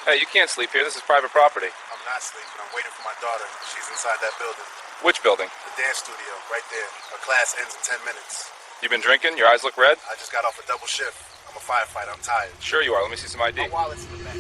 Hey, you can't sleep here. This is private property. I'm not sleeping. I'm waiting for my daughter. She's inside that building. Which building? The dance studio, right there. Her class ends in 10 minutes. You been drinking? Your eyes look red? I just got off a double shift. I'm a firefighter. I'm tired. Sure you are. Let me see some ID. My wallet's in the back.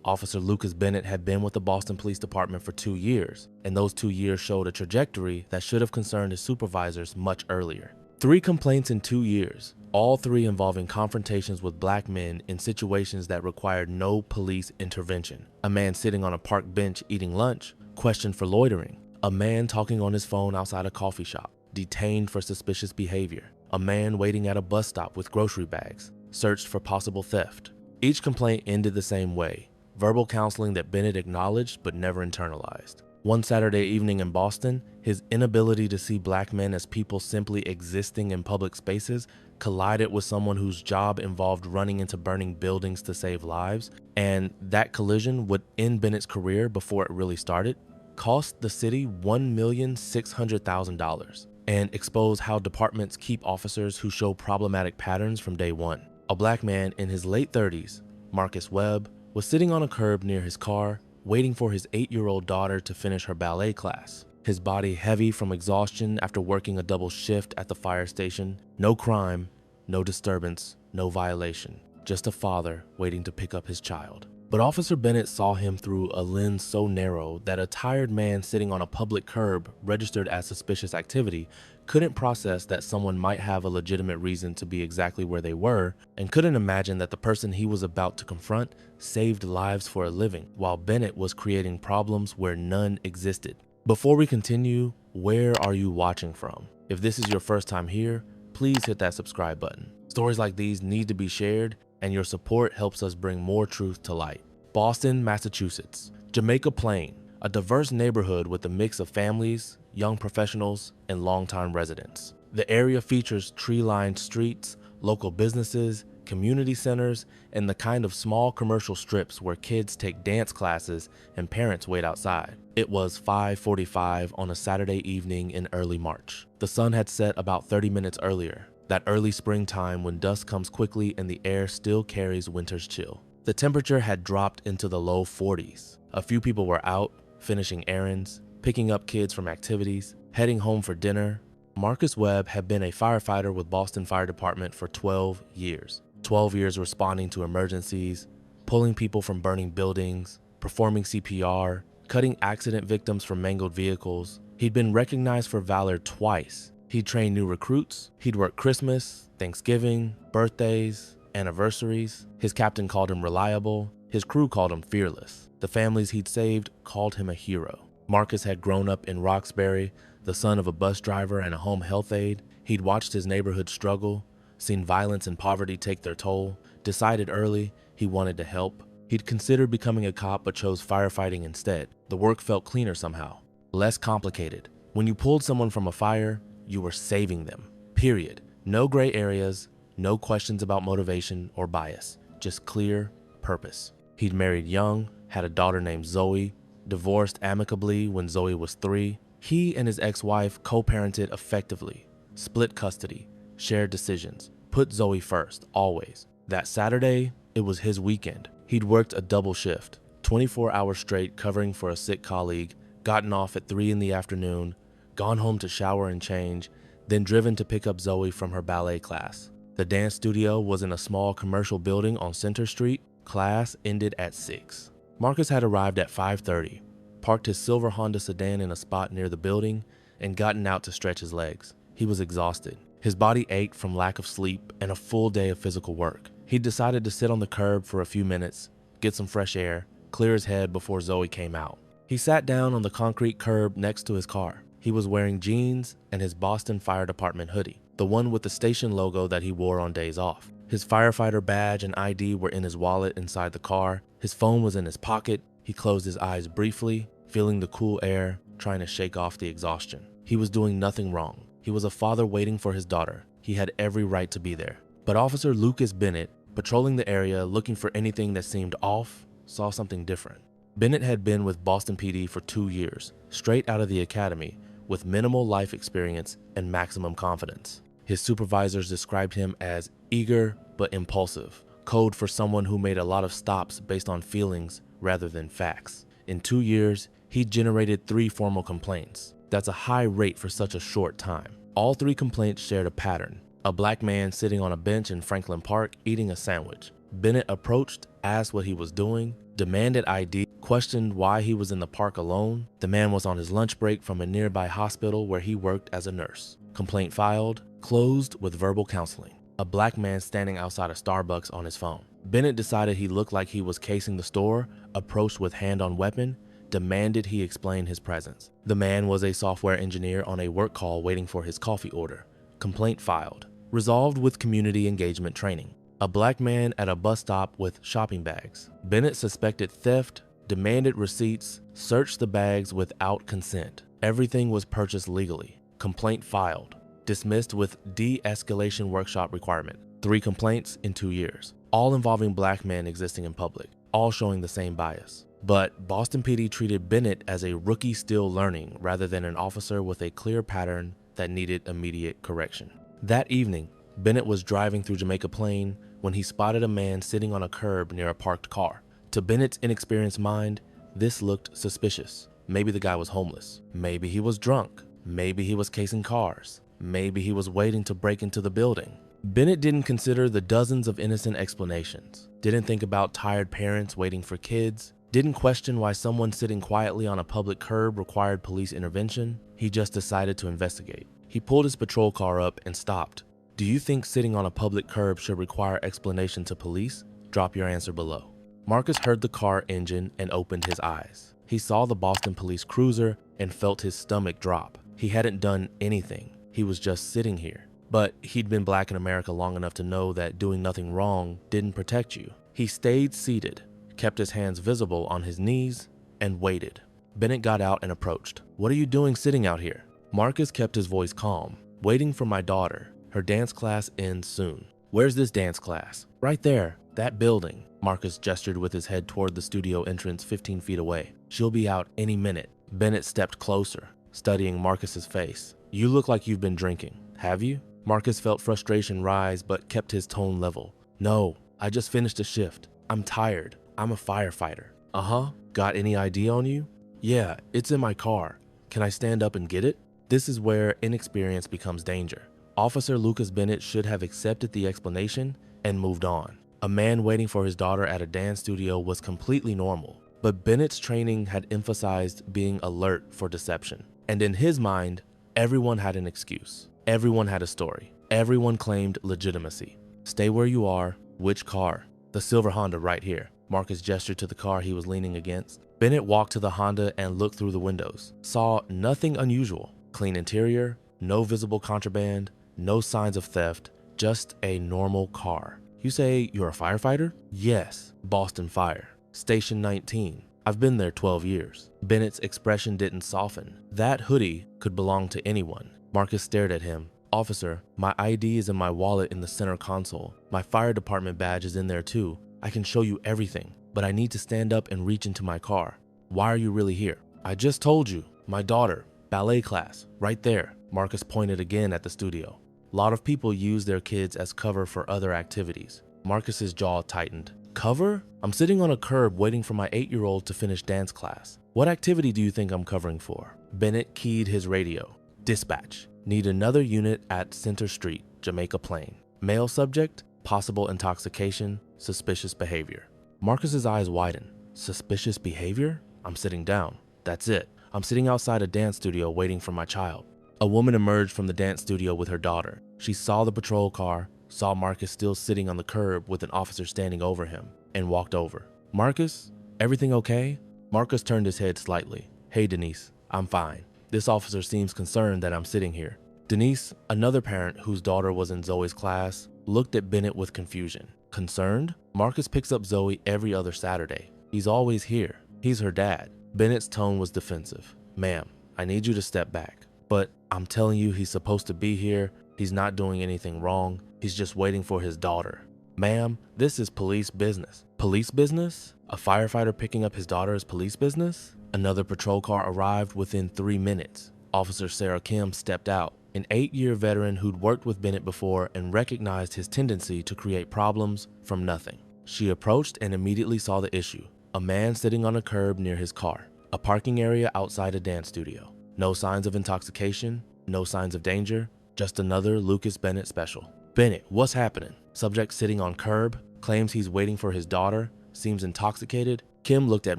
Officer Lucas Bennett had been with the Boston Police Department for 2 years, and those 2 years showed a trajectory that should have concerned his supervisors much earlier. 3 complaints in 2 years, all 3 involving confrontations with black men in situations that required no police intervention. A man sitting on a park bench eating lunch, questioned for loitering. A man talking on his phone outside a coffee shop, detained for suspicious behavior. A man waiting at a bus stop with grocery bags, searched for possible theft. Each complaint ended the same way. Verbal counseling that Bennett acknowledged but never internalized. One Saturday evening in Boston, his inability to see black men as people simply existing in public spaces collided with someone whose job involved running into burning buildings to save lives, and that collision would end Bennett's career before it really started, cost the city $1,600,000, and expose how departments keep officers who show problematic patterns from day one. A black man in his late 30s, Marcus Webb, was sitting on a curb near his car, waiting for his 8-year-old daughter to finish her ballet class. His body heavy from exhaustion after working a double shift at the fire station. No crime, no disturbance, no violation. Just a father waiting to pick up his child. But Officer Bennett saw him through a lens so narrow that a tired man sitting on a public curb registered as suspicious activity couldn't process that someone might have a legitimate reason to be exactly where they were, and couldn't imagine that the person he was about to confront saved lives for a living, while Bennett was creating problems where none existed. Before we continue, where are you watching from? If this is your first time here, please hit that subscribe button. Stories like these need to be shared, and your support helps us bring more truth to light. Boston, Massachusetts. Jamaica Plain, a diverse neighborhood with a mix of families, young professionals, and longtime residents. The area features tree-lined streets, local businesses, community centers, and the kind of small commercial strips where kids take dance classes and parents wait outside. It was 5:45 on a Saturday evening in early March. The sun had set about 30 minutes earlier, that early springtime when dusk comes quickly and the air still carries winter's chill. The temperature had dropped into the low 40s. A few people were out, finishing errands, picking up kids from activities, heading home for dinner. Marcus Webb had been a firefighter with Boston Fire Department for 12 years. 12 years responding to emergencies, pulling people from burning buildings, performing CPR, cutting accident victims from mangled vehicles. He'd been recognized for valor twice. He'd trained new recruits. He'd worked Christmas, Thanksgiving, birthdays, anniversaries. His captain called him reliable. His crew called him fearless. The families he'd saved called him a hero. Marcus had grown up in Roxbury, the son of a bus driver and a home health aide. He'd watched his neighborhood struggle, seen violence and poverty take their toll, decided early he wanted to help. He'd considered becoming a cop but chose firefighting instead. The work felt cleaner somehow, less complicated. When you pulled someone from a fire, you were saving them, period. No gray areas, no questions about motivation or bias, just clear purpose. He'd married young, had a daughter named Zoe, divorced amicably when Zoe was 3. He and his ex-wife co-parented effectively, split custody, shared decisions, put Zoe first, always. That Saturday, it was his weekend. He'd worked a double shift, 24 hours straight covering for a sick colleague, gotten off at 3 in the afternoon, gone home to shower and change, then driven to pick up Zoe from her ballet class. The dance studio was in a small commercial building on Center Street. Class ended at 6. Marcus had arrived at 5:30, parked his silver Honda sedan in a spot near the building, and gotten out to stretch his legs. He was exhausted. His body ached from lack of sleep and a full day of physical work. He decided to sit on the curb for a few minutes, get some fresh air, clear his head before Zoe came out. He sat down on the concrete curb next to his car. He was wearing jeans and his Boston Fire Department hoodie, the one with the station logo that he wore on days off. His firefighter badge and ID were in his wallet inside the car. His phone was in his pocket. He closed his eyes briefly, feeling the cool air, trying to shake off the exhaustion. He was doing nothing wrong. He was a father waiting for his daughter. He had every right to be there. But Officer Lucas Bennett, patrolling the area looking for anything that seemed off, saw something different. Bennett had been with Boston PD for 2 years, straight out of the academy, with minimal life experience and maximum confidence. His supervisors described him as eager but impulsive, code for someone who made a lot of stops based on feelings rather than facts. In 2 years, he generated 3 formal complaints. That's a high rate for such a short time. All 3 complaints shared a pattern. A black man sitting on a bench in Franklin Park eating a sandwich. Bennett approached, asked what he was doing, demanded ID, questioned why he was in the park alone. The man was on his lunch break from a nearby hospital where he worked as a nurse. Complaint filed, closed with verbal counseling. A black man standing outside a Starbucks on his phone. Bennett decided he looked like he was casing the store, approached with hand on weapon, demanded he explain his presence. The man was a software engineer on a work call waiting for his coffee order. Complaint filed. Resolved with community engagement training. A black man at a bus stop with shopping bags. Bennett suspected theft, demanded receipts, searched the bags without consent. Everything was purchased legally. Complaint filed. Dismissed with de-escalation workshop requirement. 3 complaints in 2 years. All involving black men existing in public. All showing the same bias. But Boston PD treated Bennett as a rookie still learning rather than an officer with a clear pattern that needed immediate correction. That evening, Bennett was driving through Jamaica Plain when he spotted a man sitting on a curb near a parked car. To Bennett's inexperienced mind, this looked suspicious. Maybe the guy was homeless. Maybe he was drunk. Maybe he was casing cars. Maybe he was waiting to break into the building. Bennett didn't consider the dozens of innocent explanations. Didn't think about tired parents waiting for kids. Didn't question why someone sitting quietly on a public curb required police intervention. He just decided to investigate. He pulled his patrol car up and stopped. Do you think sitting on a public curb should require explanation to police? Drop your answer below. Marcus heard the car engine and opened his eyes. He saw the Boston police cruiser and felt his stomach drop. He hadn't done anything. He was just sitting here. But he'd been black in America long enough to know that doing nothing wrong didn't protect you. He stayed seated, kept his hands visible on his knees, and waited. Bennett got out and approached. What are you doing sitting out here? Marcus kept his voice calm. Waiting for my daughter. Her dance class ends soon. Where's this dance class? Right there, that building. Marcus gestured with his head toward the studio entrance 15 feet away. She'll be out any minute. Bennett stepped closer, studying Marcus's face. You look like you've been drinking. Have you? Marcus felt frustration rise but kept his tone level. No, I just finished a shift. I'm tired. I'm a firefighter. Uh-huh. Got any ID on you? Yeah, it's in my car. Can I stand up and get it? This is where inexperience becomes danger. Officer Lucas Bennett should have accepted the explanation and moved on. A man waiting for his daughter at a dance studio was completely normal, but Bennett's training had emphasized being alert for deception. And in his mind, everyone had an excuse. Everyone had a story. Everyone claimed legitimacy. Stay where you are. Which car? The silver Honda right here. Marcus gestured to the car he was leaning against. Bennett walked to the Honda and looked through the windows. Saw nothing unusual. Clean interior, no visible contraband, no signs of theft, just a normal car. You say you're a firefighter? Yes, Boston Fire. Station 19. I've been there 12 years. Bennett's expression didn't soften. That hoodie could belong to anyone. Marcus stared at him. Officer, my ID is in my wallet in the center console. My fire department badge is in there too. I can show you everything, but I need to stand up and reach into my car. Why are you really here? I just told you. My daughter, ballet class, right there. Marcus pointed again at the studio. A lot of people use their kids as cover for other activities. Marcus's jaw tightened. Cover? I'm sitting on a curb waiting for my 8-year-old to finish dance class. What activity do you think I'm covering for? Bennett keyed his radio. Dispatch. Need another unit at Center Street, Jamaica Plain. Male subject, possible intoxication, suspicious behavior. Marcus's eyes widened. Suspicious behavior? I'm sitting down. That's it. I'm sitting outside a dance studio waiting for my child. A woman emerged from the dance studio with her daughter. She saw the patrol car, saw Marcus still sitting on the curb with an officer standing over him, and walked over. Marcus, everything okay? Marcus turned his head slightly. Hey Denise, I'm fine. This officer seems concerned that I'm sitting here. Denise, another parent whose daughter was in Zoe's class, looked at Bennett with confusion. Concerned? Marcus picks up Zoe every other Saturday. He's always here. He's her dad. Bennett's tone was defensive. Ma'am, I need you to step back. But I'm telling you he's supposed to be here. He's not doing anything wrong. He's just waiting for his daughter. Ma'am, this is police business. Police business? A firefighter picking up his daughter is police business? Another patrol car arrived within 3 minutes. Officer Sarah Kim stepped out. an 8-year veteran who'd worked with Bennett before and recognized his tendency to create problems from nothing. She approached and immediately saw the issue: a man sitting on a curb near his car, a parking area outside a dance studio. No signs of intoxication, no signs of danger, just another Lucas Bennett special. Bennett, what's happening? Subject sitting on curb, claims he's waiting for his daughter, seems intoxicated. Kim looked at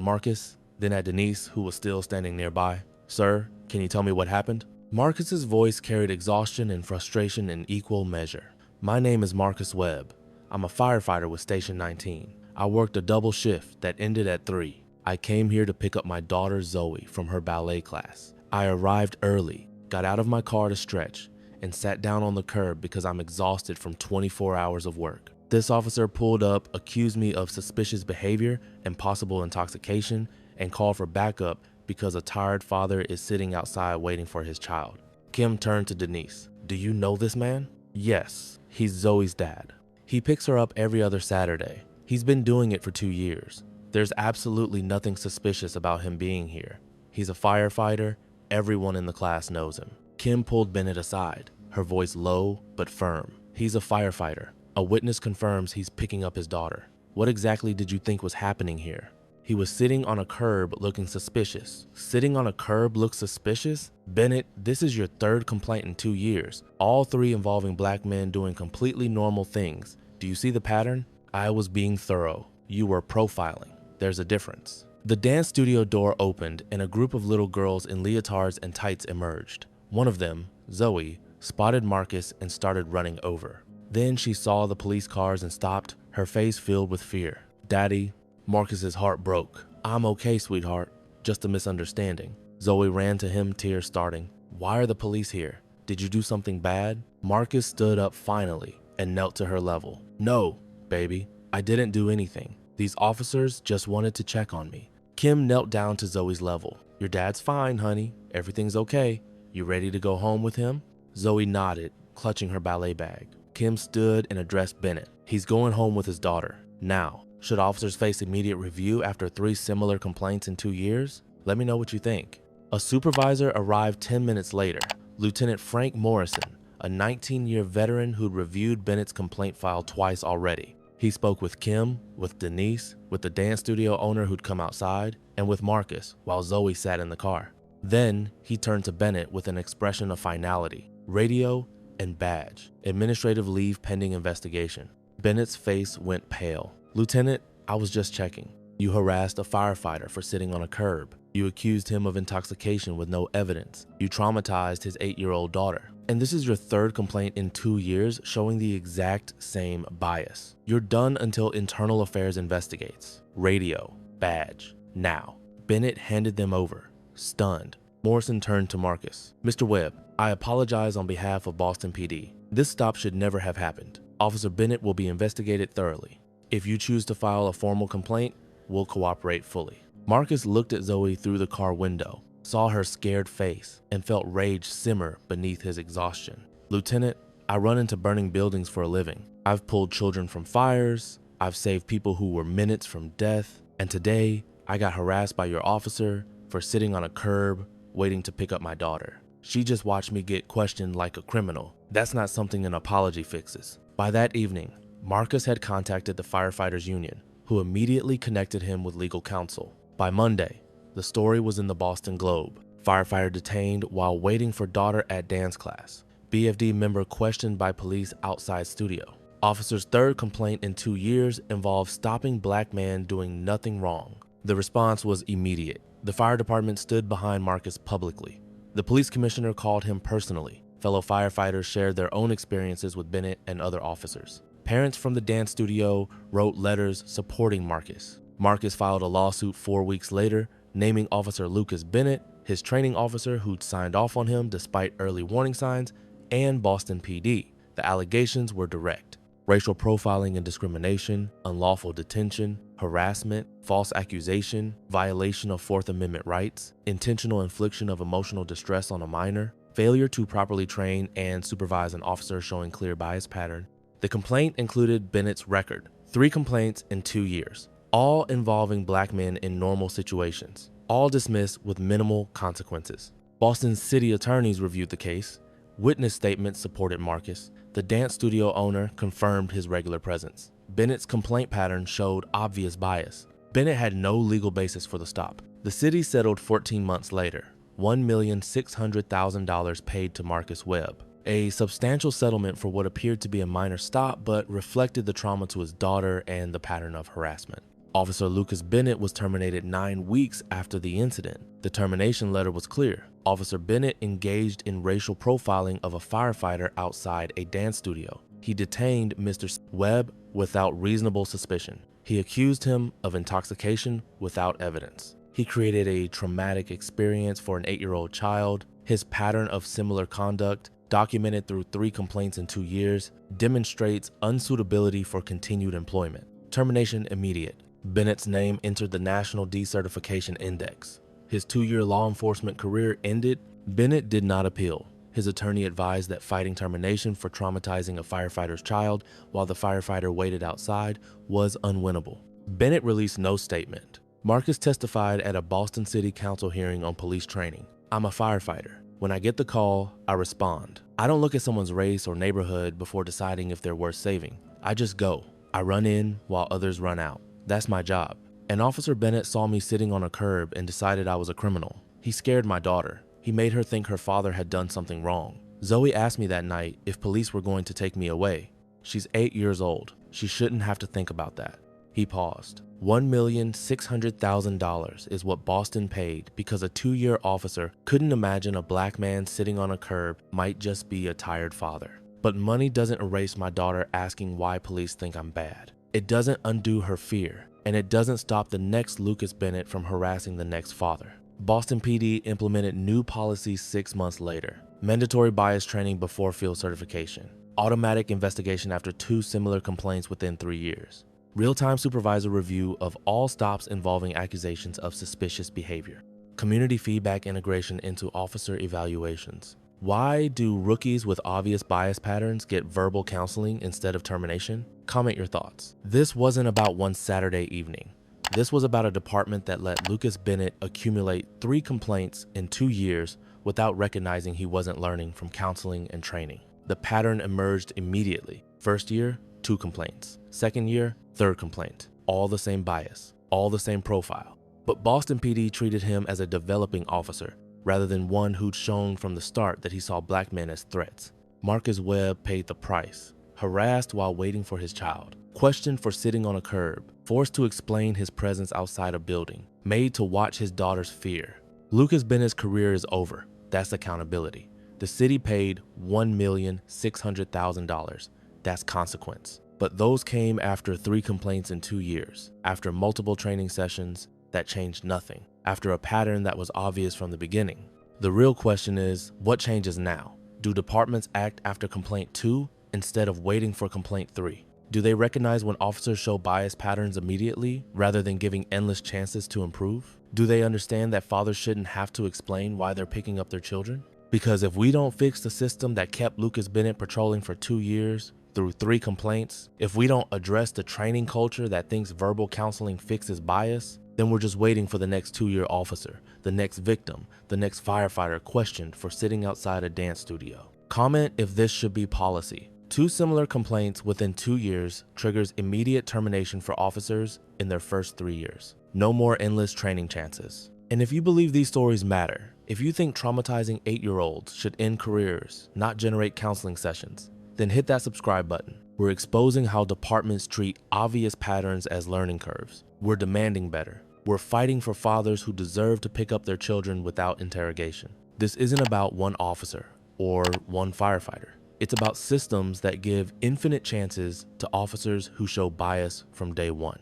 Marcus, then at Denise, who was still standing nearby. Sir, can you tell me what happened? Marcus's voice carried exhaustion and frustration in equal measure. My name is Marcus Webb. I'm a firefighter with Station 19. I worked a double shift that ended at 3. I came here to pick up my daughter Zoe from her ballet class. I arrived early, got out of my car to stretch, and sat down on the curb because I'm exhausted from 24 hours of work. This officer pulled up, accused me of suspicious behavior and possible intoxication, and called for backup because a tired father is sitting outside waiting for his child. Kim turned to Denise. Do you know this man? Yes, he's Zoe's dad. He picks her up every other Saturday. He's been doing it for 2 years. There's absolutely nothing suspicious about him being here. He's a firefighter. Everyone in the class knows him. Kim pulled Bennett aside, her voice low but firm. He's a firefighter. A witness confirms he's picking up his daughter. What exactly did you think was happening here? He was sitting on a curb looking suspicious. Sitting on a curb looks suspicious? Bennett, this is your 3rd complaint in 2 years, all 3 involving black men doing completely normal things. Do you see the pattern? I was being thorough. You were profiling. There's a difference. The dance studio door opened and a group of little girls in leotards and tights emerged. One of them, Zoe, spotted Marcus and started running over. Then she saw the police cars and stopped, her face filled with fear. Daddy, Marcus's heart broke. I'm okay, sweetheart. Just a misunderstanding. Zoe ran to him, tears starting. Why are the police here? Did you do something bad? Marcus stood up finally and knelt to her level. No, baby, I didn't do anything. These officers just wanted to check on me. Kim knelt down to Zoe's level. Your dad's fine, honey. Everything's okay. You ready to go home with him? Zoe nodded, clutching her ballet bag. Kim stood and addressed Bennett. He's going home with his daughter. Now, should officers face immediate review after 3 similar complaints in 2 years? Let me know what you think. A supervisor arrived 10 minutes later. Lieutenant Frank Morrison, a 19-year veteran who'd reviewed Bennett's complaint file twice already. He spoke with Kim, with Denise, with the dance studio owner who'd come outside, and with Marcus while Zoe sat in the car. Then he turned to Bennett with an expression of finality. Radio and badge. Administrative leave pending investigation. Bennett's face went pale. Lieutenant, I was just checking. You harassed a firefighter for sitting on a curb. You accused him of intoxication with no evidence. You traumatized his 8-year-old daughter. And this is your 3rd complaint in 2 years showing the exact same bias. You're done until Internal Affairs investigates. Radio, badge, now. Bennett handed them over, stunned. Morrison turned to Marcus. Mr. Webb, I apologize on behalf of Boston PD. This stop should never have happened. Officer Bennett will be investigated thoroughly. If you choose to file a formal complaint, we'll cooperate fully. Marcus looked at Zoe through the car window, saw her scared face, and felt rage simmer beneath his exhaustion. Lieutenant, I run into burning buildings for a living. I've pulled children from fires, I've saved people who were minutes from death, and today I got harassed by your officer for sitting on a curb waiting to pick up my daughter. She just watched me get questioned like a criminal. That's not something an apology fixes. By that evening, Marcus had contacted the firefighters union, who immediately connected him with legal counsel. By Monday, the story was in the Boston Globe. Firefighter detained while waiting for daughter at dance class. BFD member questioned by police outside studio. Officer's 3rd complaint in 2 years involved stopping black man doing nothing wrong. The response was immediate. The fire department stood behind Marcus publicly. The police commissioner called him personally. Fellow firefighters shared their own experiences with Bennett and other officers. Parents from the dance studio wrote letters supporting Marcus. Marcus filed a lawsuit 4 weeks later, naming Officer Lucas Bennett, his training officer who'd signed off on him despite early warning signs, and Boston PD. The allegations were direct. Racial profiling and discrimination, unlawful detention, harassment, false accusation, violation of 4th Amendment rights, intentional infliction of emotional distress on a minor, failure to properly train and supervise an officer showing clear bias pattern. The complaint included Bennett's record, 3 complaints in 2 years, all involving black men in normal situations, all dismissed with minimal consequences. Boston's city attorneys reviewed the case. Witness statements supported Marcus. The dance studio owner confirmed his regular presence. Bennett's complaint pattern showed obvious bias. Bennett had no legal basis for the stop. The city settled 14 months later, $1,600,000 paid to Marcus Webb. A substantial settlement for what appeared to be a minor stop, but reflected the trauma to his daughter and the pattern of harassment. Officer Lucas Bennett was terminated 9 weeks after the incident. The termination letter was clear. Officer Bennett engaged in racial profiling of a firefighter outside a dance studio. He detained Mr. Webb without reasonable suspicion. He accused him of intoxication without evidence. He created a traumatic experience for an 8-year-old child. His pattern of similar conduct, documented through 3 complaints in 2 years, demonstrates unsuitability for continued employment. Termination immediate. Bennett's name entered the National Decertification Index. His 2-year law enforcement career ended. Bennett did not appeal. His attorney advised that fighting termination for traumatizing a firefighter's child while the firefighter waited outside was unwinnable. Bennett released no statement. Marcus testified at a Boston City Council hearing on police training. "I'm a firefighter. When I get the call, I respond. I don't look at someone's race or neighborhood before deciding if they're worth saving. I just go. I run in while others run out. That's my job." And Officer Bennett saw me sitting on a curb and decided I was a criminal. He scared my daughter. He made her think her father had done something wrong. Zoe asked me that night if police were going to take me away. She's 8 years old. She shouldn't have to think about that. He paused. $1,600,000 is what Boston paid because a 2-year officer couldn't imagine a black man sitting on a curb might just be a tired father. But money doesn't erase my daughter asking why police think I'm bad. It doesn't undo her fear, and it doesn't stop the next Lucas Bennett from harassing the next father. Boston PD implemented new policies 6 months later. Mandatory bias training before field certification. Automatic investigation after 2 similar complaints within 3 years. Real-time supervisor review of all stops involving accusations of suspicious behavior. Community feedback integration into officer evaluations. Why do rookies with obvious bias patterns get verbal counseling instead of termination? Comment your thoughts. This wasn't about one Saturday evening. This was about a department that let Lucas Bennett accumulate 3 complaints in 2 years without recognizing he wasn't learning from counseling and training. The pattern emerged immediately. First year, 2 complaints. Second year, 3rd complaint. All the same bias, all the same profile. But Boston PD treated him as a developing officer rather than one who'd shown from the start that he saw black men as threats. Marcus Webb paid the price. Harassed while waiting for his child. Questioned for sitting on a curb. Forced to explain his presence outside a building. Made to watch his daughter's fear. Lucas Bennett's career is over. That's accountability. The city paid $1,600,000. That's consequence. But those came after 3 complaints in 2 years, after multiple training sessions that changed nothing, after a pattern that was obvious from the beginning. The real question is, what changes now? Do departments act after complaint 2 instead of waiting for complaint 3? Do they recognize when officers show bias patterns immediately rather than giving endless chances to improve? Do they understand that fathers shouldn't have to explain why they're picking up their children? Because if we don't fix the system that kept Lucas Bennett patrolling for 2 years, through 3 complaints, if we don't address the training culture that thinks verbal counseling fixes bias, then we're just waiting for the next 2-year officer, the next victim, the next firefighter questioned for sitting outside a dance studio. Comment if this should be policy. 2 similar complaints within 2 years triggers immediate termination for officers in their first 3 years. No more endless training chances. And if you believe these stories matter, if you think traumatizing 8-year-olds should end careers, not generate counseling sessions, then hit that subscribe button. We're exposing how departments treat obvious patterns as learning curves. We're demanding better. We're fighting for fathers who deserve to pick up their children without interrogation. This isn't about one officer or one firefighter. It's about systems that give infinite chances to officers who show bias from day one.